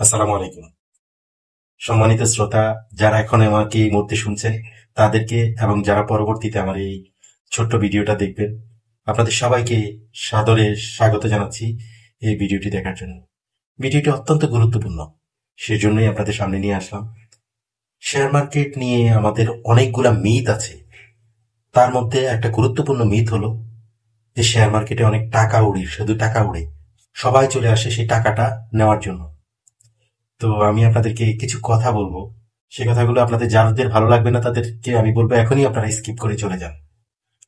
আসসালামু আলাইকুম। সম্মানিত শ্রোতা, যারা এখন আমাকে এই মুহূর্তে শুনছেন তাদেরকে এবং যারা পরবর্তীতে আমার এই ছোট্ট ভিডিওটা দেখবেন, আপনাদের সবাইকে সাদরে স্বাগত জানাচ্ছি এই ভিডিওটি দেখার জন্য। ভিডিওটি অত্যন্ত গুরুত্বপূর্ণ, সেজন্যই আপনাদের সামনে নিয়ে আসলাম। শেয়ার মার্কেট নিয়ে আমাদের অনেকগুলা মিথ আছে। তার মধ্যে একটা গুরুত্বপূর্ণ মিথ হলো যে শেয়ার মার্কেটে অনেক টাকা উড়ে, শুধু টাকা উড়ে, সবাই চলে আসে সেই টাকাটা নেওয়ার জন্য। তো আমি আপনাদেরকে কিছু কথা বলবো, সে কথাগুলো আপনাদের যাদের ভালো লাগবে না তাদেরকে আমি বলবো এখনই আপনারা স্কিপ করে চলে যান।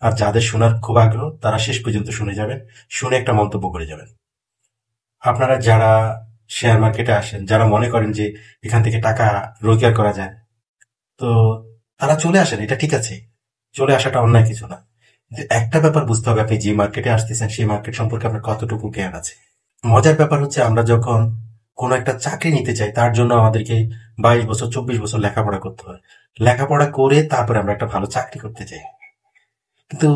আর যাদের শোনার খুব আগ্রহ তারা শেষ পর্যন্ত শুনে যাবেন, শুনে একটা মন্তব্য করে যাবেন। আপনারা যারা শেয়ার মার্কেটে আসেন, যারা মনে করেন যে এখান থেকে টাকা রোজগার করা যায়, তো তারা চলে আসেন, এটা ঠিক আছে, চলে আসাটা অন্যায় কিছু না। কিন্তু একটা ব্যাপার বুঝতে হবে, আপনি যে মার্কেটে আসতেছেন সেই মার্কেট সম্পর্কে আপনার কতটুকু জ্ঞান আছে। মজার ব্যাপার হচ্ছে, আমরা যখন কোনো একটা চাকরি নিতে চাই তার জন্য আমাদেরকে 22 বছর 24 বছর লেখাপড়া করতে হয়। লেখাপড়া করে তারপরে আমরা একটা ভালো চাকরি করতে চাই। কিন্তু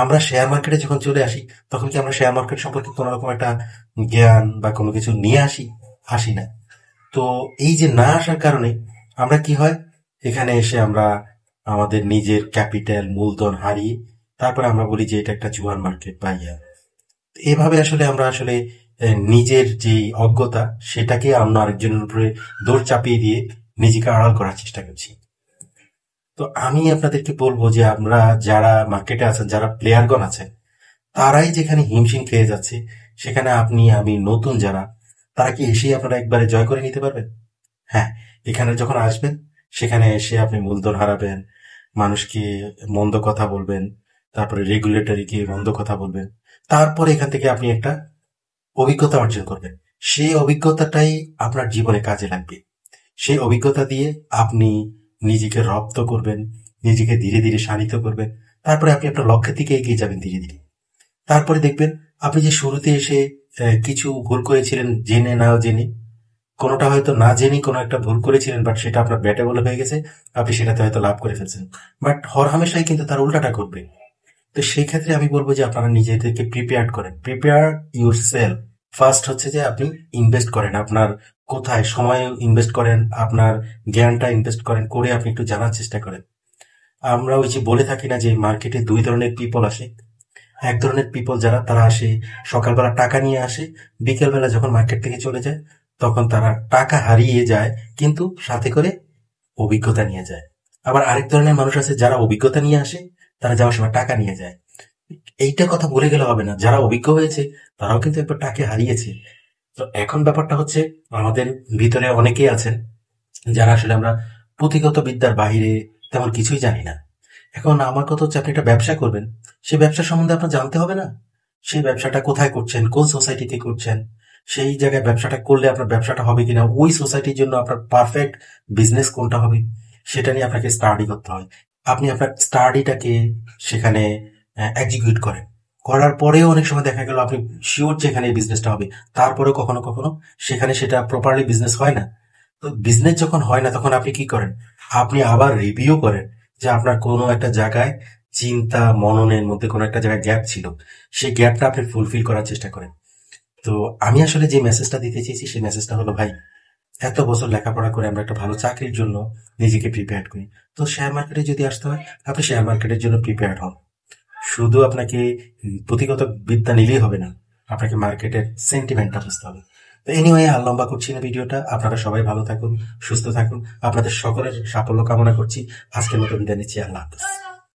আমরা শেয়ার মার্কেটে যখন চলে আসি, তখন কি আমরা শেয়ার মার্কেট সম্পর্কে কোনো রকম একটা জ্ঞান বা কোনো কিছু নিয়ে আসি না। তো এই যে না আসার কারণে আমরা কি হয়, এখানে এসে আমরা আমাদের নিজের ক্যাপিটাল মূলধন হারিয়ে তারপরে আমরা বলি যে এটা একটা জুয়ার মার্কেট বা ইয়া। এভাবে আসলে আমরা আসলে নিজের যে অজ্ঞতা সেটাকে অন্য আরেকজনের উপরে দৌড় চাপিয়ে দিয়ে নিজেকে আড়াল করার চেষ্টা করছি। তো আমি আপনাদেরকে বলবো যে আমরা যারা মার্কেটে আছেন, যারা প্লেয়ারগণ আছেন, তারাই যেখানে হিমশিম খেয়ে যাচ্ছে, সেখানে আপনি আমি নতুন যারা, তারা কি এসেই আপনারা একবারে জয় করে নিতে পারবেন? হ্যাঁ, এখানে যখন আসবেন সেখানে এসে আপনি মূলধন হারাবেন, মানুষকে মন্দ কথা বলবেন, তারপরে রেগুলেটরিকে মন্দ কথা বলবেন, তারপরে এখান থেকে আপনি একটা অভিজ্ঞতা অর্জন করবেন। সেই অভিজ্ঞতাটাই আপনার জীবনে কাজে লাগবে। সেই অভিজ্ঞতা দিয়ে আপনি নিজেকে রপ্ত করবেন, নিজেকে ধীরে ধীরে শানিত করবেন। তারপরে আপনি আপনার লক্ষ্যের দিকে এগিয়ে যাবেন ধীরে ধীরে। তারপরে দেখবেন আপনি যে শুরুতে এসে কিছু ভুল করেছিলেন, জেনে না জেনে, কোনোটা হয়তো না জেনে কোনো একটা ভুল করেছিলেন, বাট সেটা আপনার ব্যাটে বলে হয়ে গেছে, আপনি সেটাতে হয়তো লাভ করে ফেলছেন। বাট হর হামেশাই কিন্তু তার উল্টাটা করবে। তো সেই ক্ষেত্রে আমি বলবো যে আপনারা নিজেদেরকে প্রিপেয়ার করেন, প্রিপেয়ার ইউর সেলফ। ফার্স্ট হচ্ছে যে আপনি ইনভেস্ট করেন, আপনার কোথায় সময় ইনভেস্ট করেন, আপনার জ্ঞানটা ইনভেস্ট করেন, করে আপনি একটু জানার চেষ্টা করেন। আমরা ওই যে বলে থাকি না যে মার্কেটে দুই ধরনের পিপল আসে। এক ধরনের পিপল যারা, তারা আসে সকালবেলা টাকা নিয়ে আসে, বিকেলবেলা যখন মার্কেট থেকে চলে যায় তখন তারা টাকা হারিয়ে যায়, কিন্তু সাথে করে অভিজ্ঞতা নিয়ে যায়। আবার আরেক ধরনের মানুষ আছে যারা অভিজ্ঞতা নিয়ে আসে, তারা যাওয়ার সময় টাকা নিয়ে যায়। এইটা কথা বলে গেলে হবে না, যারা অভিজ্ঞ হয়েছে তারাও কিন্তু একবার টাকা হারিয়েছে। তো এখন ব্যাপারটা হচ্ছে, আমাদের ভিতরে অনেকেই আছেন যারা আসলে আমরা পুঁথিগত বিদ্যার বাইরে তেমন কিছুই জানি না। এখন আমার কথা হচ্ছে, আপনি একটা ব্যবসা করবেন, সেই ব্যবসা সম্বন্ধে আপনার জানতে হবে না? সেই ব্যবসাটা কোথায় করছেন, কোন সোসাইটিতে করছেন, সেই জায়গায় ব্যবসাটা করলে আপনার ব্যবসাটা হবে কিনা, ওই সোসাইটির জন্য আপনার পারফেক্ট বিজনেস কোনটা হবে, সেটা নিয়ে আপনাকে স্টাডি করতে হয়। আপনি আপনার স্টাডিটাকে সেখানে এক্সিকিউট করেন। করার পরেও অনেক সময় দেখা গেল আপনি শিওর যেখানে এই বিজনেসটা হবে, তারপরেও কখনো কখনো সেখানে সেটা প্রপারলি বিজনেস হয় না। তো বিজনেস যখন হয় না তখন আপনি কি করেন? আপনি আবার রিভিউ করেন যে আপনার কোনো একটা জায়গায় চিন্তা মননের মধ্যে কোনো একটা জায়গায় গ্যাপ ছিল, সেই গ্যাপটা আপনি ফুলফিল করার চেষ্টা করেন। তো আমি আসলে যে মেসেজটা দিতে চেয়েছি সেই মেসেজটা হলো, ভাই, এত বছর লেখাপড়া করে আমরা একটা ভালো চাকরির জন্য নিজেকে প্রিপেয়ার করি। তো শেয়ার মার্কেটে যদি আসতে হয়, আপনি শেয়ার মার্কেটের জন্য প্রিপেয়ার হন। শুধু আপনাকে পুঁথিগত বিদ্যা নিলেই হবে না, আপনাকে মার্কেটের সেন্টিমেন্টটা বুঝতে হবে। তো এনিওয়ে, আর লম্বা করছি না ভিডিওটা। আপনারা সবাই ভালো থাকুন, সুস্থ থাকুন, আপনাদের সকলের সাফল্য কামনা করছি। আজকের মতো বিদায় নিচ্ছি, আল্লাহ হাফেজ।